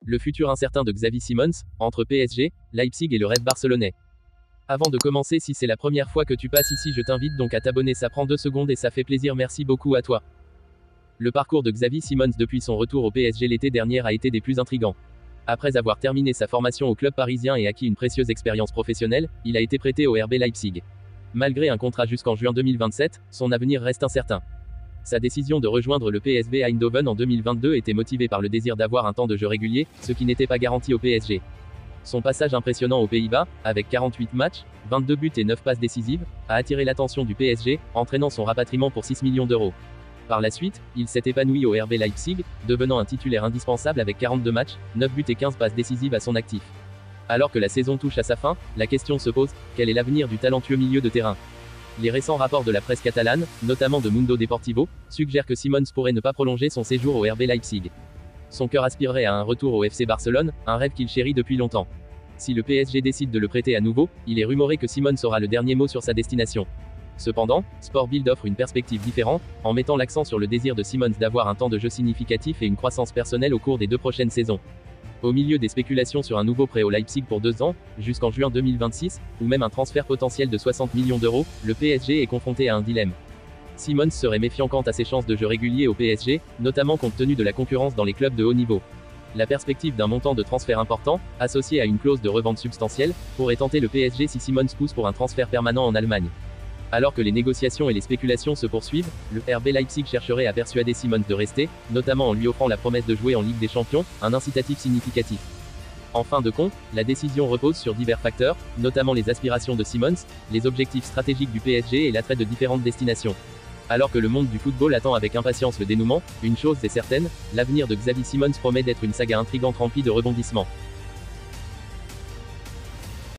Le futur incertain de Xavi Simons, entre PSG, Leipzig et le Red barcelonais. Avant de commencer, si c'est la première fois que tu passes ici, je t'invite donc à t'abonner, ça prend 2 secondes et ça fait plaisir, merci beaucoup à toi. Le parcours de Xavi Simons depuis son retour au PSG l'été dernier a été des plus intrigants. Après avoir terminé sa formation au club parisien et acquis une précieuse expérience professionnelle, il a été prêté au RB Leipzig. Malgré un contrat jusqu'en juin 2027, son avenir reste incertain. Sa décision de rejoindre le PSV Eindhoven en 2022 était motivée par le désir d'avoir un temps de jeu régulier, ce qui n'était pas garanti au PSG. Son passage impressionnant aux Pays-Bas, avec 48 matchs, 22 buts et 9 passes décisives, a attiré l'attention du PSG, entraînant son rapatriement pour 6 millions d'euros. Par la suite, il s'est épanoui au RB Leipzig, devenant un titulaire indispensable avec 42 matchs, 9 buts et 15 passes décisives à son actif. Alors que la saison touche à sa fin, la question se pose, quel est l'avenir du talentueux milieu de terrain ? Les récents rapports de la presse catalane, notamment de Mundo Deportivo, suggèrent que Simons pourrait ne pas prolonger son séjour au RB Leipzig. Son cœur aspirerait à un retour au FC Barcelone, un rêve qu'il chérit depuis longtemps. Si le PSG décide de le prêter à nouveau, il est rumoré que Simons aura le dernier mot sur sa destination. Cependant, Sport Bild offre une perspective différente, en mettant l'accent sur le désir de Simons d'avoir un temps de jeu significatif et une croissance personnelle au cours des 2 prochaines saisons. Au milieu des spéculations sur un nouveau prêt au Leipzig pour 2 ans, jusqu'en juin 2026, ou même un transfert potentiel de 60 millions d'euros, le PSG est confronté à un dilemme. Simons serait méfiant quant à ses chances de jeu régulier au PSG, notamment compte tenu de la concurrence dans les clubs de haut niveau. La perspective d'un montant de transfert important, associé à une clause de revente substantielle, pourrait tenter le PSG si Simons pousse pour un transfert permanent en Allemagne. Alors que les négociations et les spéculations se poursuivent, le RB Leipzig chercherait à persuader Simons de rester, notamment en lui offrant la promesse de jouer en Ligue des Champions, un incitatif significatif. En fin de compte, la décision repose sur divers facteurs, notamment les aspirations de Simons, les objectifs stratégiques du PSG et l'attrait de différentes destinations. Alors que le monde du football attend avec impatience le dénouement, une chose est certaine, l'avenir de Xavi Simons promet d'être une saga intrigante remplie de rebondissements.